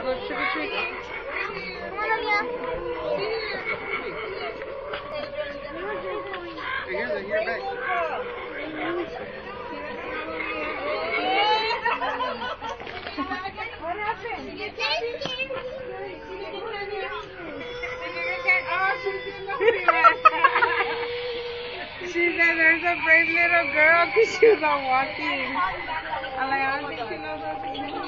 Go trick or treat. Here's your bag. What happened? Did you get candy? She said there's a brave little girl because she was all walking. I'm like, I don't think she knows what to do.